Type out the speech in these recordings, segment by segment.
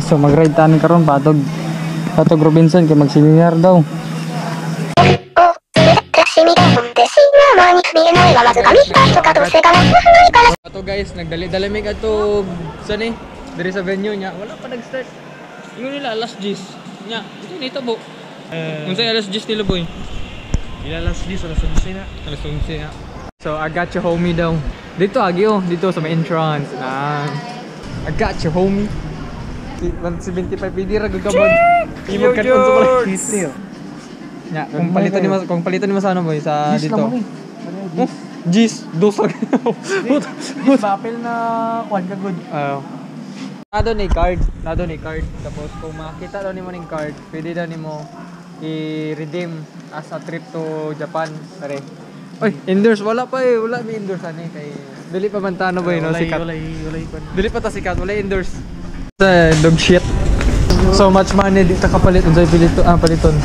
So mag-ride tayo karon Patog Robinson kay mag-seminar daw. Ato guys, nagdali-dali mig ato sa ni diri sa venue nya. Wala pa nag-start. Ingon nila alas 10 nya. Ito nito bo. Unsay alas 10 nila boy? Ila alas 10 alas 11 na. Alas 11 na. So I got you homie daw. Dito agyo, dito sa may entrance. I got you homie. 175 PD ra gud ka bod. Imo kan sa pala detail. Nya, kung palitan ni mo sa ano boy sa dito. Gis, dosag. Papel na kwan ka good. Nado ni card. Tapos kung makita daw nimo ning card, pwede daw nimo i-redeem as a trip to Japan, pare. Oy, endorse wala may endorse ani kay dili pa man tano boy no sikat. Wala Dili pa ta sikat, wala endorse. Sa dog shit. So much money dito kapalit unsay paliton.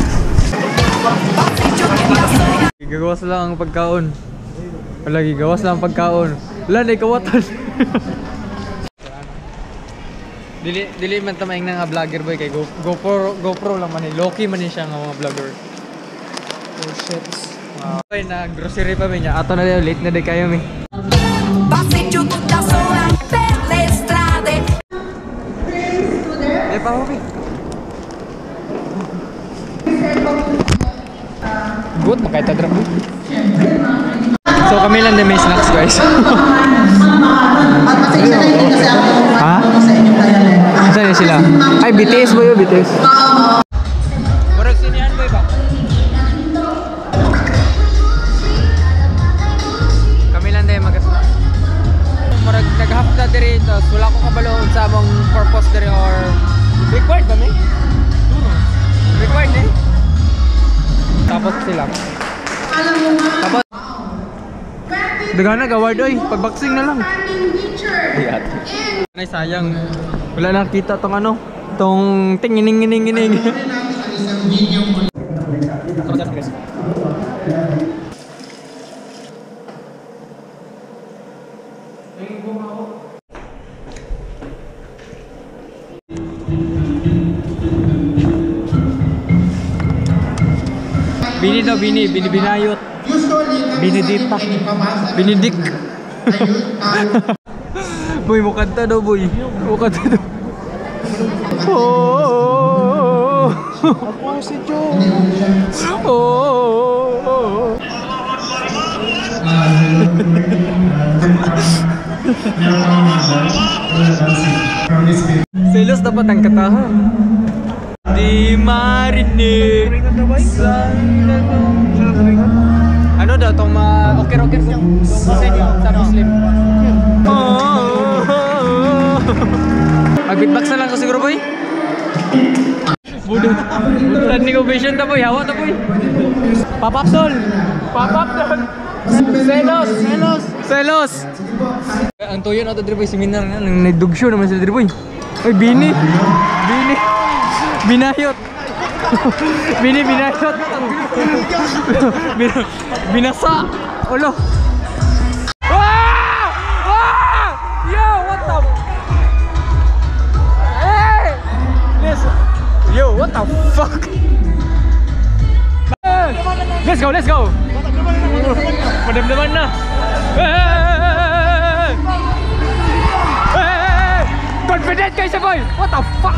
Gagawas lang ang pagkaon. Wala gigawas lang ang pagkaon. Wala na ikawatan. Dili man ta maing nga vlogger boy kay GoPro lang man ni. Loki man ni siya nga mga vlogger. Oh shit. Okay, na grocery pa niya. Ato na daw late na day kayo mi. Eh pa hobi. Good, makaita drop. So kami lang din may snacks guys. Ha? Saan sila? Ay, BTS boy, BTS. Murag sinihan boy ba? Kami lang din mag-snack. Murag naghapta diri ito. Wala ko kabaloon sa among purpose diri or required ba may? Required eh. Tapos sila. Tapos dagana gaward oy, pagboxing na lang. Ay sayang. Wala nakita tong ano, tong tingining. Bini daw, binayot. Binidik. Boy, mukanta daw boy. Mukanta daw. Oh. Ako si Joe. Oh. Selos dapat ang katahan. Di marinig ano daw tong okay sa Muslim. Mag-beatbox na lang ko siguro boy. Budot ni vision ta boy, hawa ta boy. Pop-up doll. Selos. Ang tuyo na to diri boy, seminar na lang nagdugsyo naman sila diri boy. Oy bini. Binayot. Binayot. Binasa. Ulo. Yo, what the? Hey! Yo, what the fuck? Let's go. Padam-daman na. Confident kayo sa boy. What the fuck?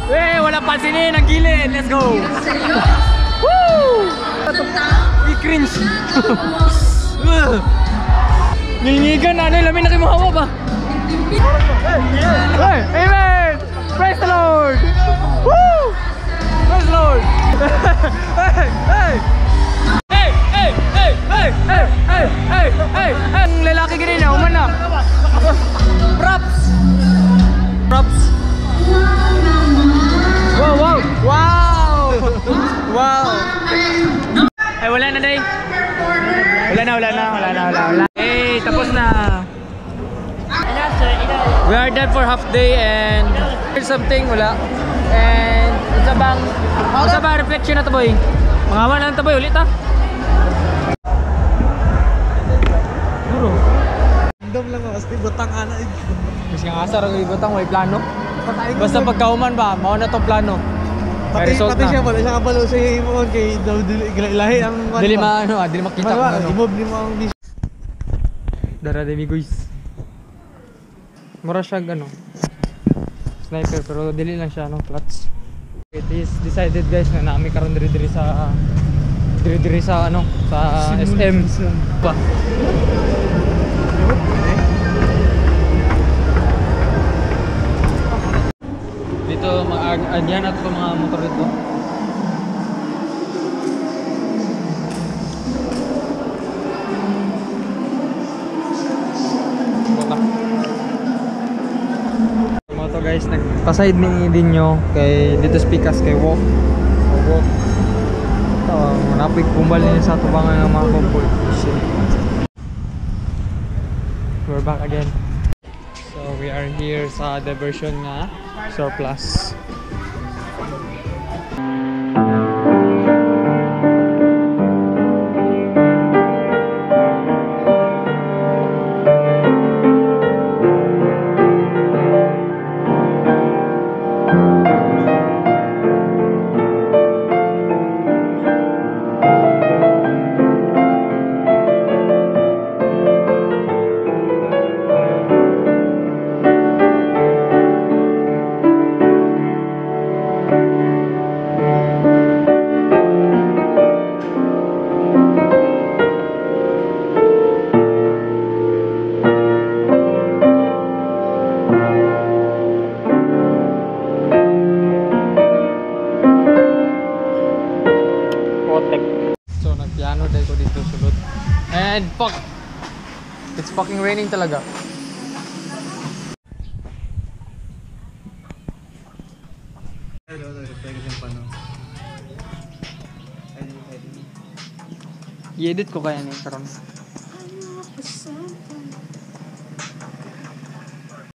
Hey, wala pansinin ang gilid. Let's go. Woo! I-cringe. Ngingigan na, lamin na kayo mahawa ba? Hey, amen! Praise the Lord! Woo! Praise the Lord! Hey! Ang lalaki ganyan na, uman na. Props! Wow! Ay, wala na day. Wala. Hey, tapos na. We are done for half day and something wala. And isa bang reflection na to boy? Mga wala na to boy ulit ah. butang ana. Kasi nga asa ra ibutang way plano. Patay ko. Basta pagkauman ba, mao na tong plano. May result pati na. siya wala siya kabalo sa imo kay daw lahi ang Dili dili makita ko ano. Gimob ni mo ang Dara de mi guys. Mura siya ano. Sniper pero dili lang siya no clutch. It is decided guys na nami karon diri sa ano sa SM ba. Dito mag-agyan at mga motor dito. Wala. Mga to guys, nagpa-side ni din nyo kay dito speakers kay walk. Walk. Ito, manapig kumbal niya sa tubangan ng mga kumpul. We're back again. So we are here sa diversion nga surplus. So nagpiano dahil ko dito sulod. And fuck! It's fucking raining talaga. I-edit ko kaya niya karon.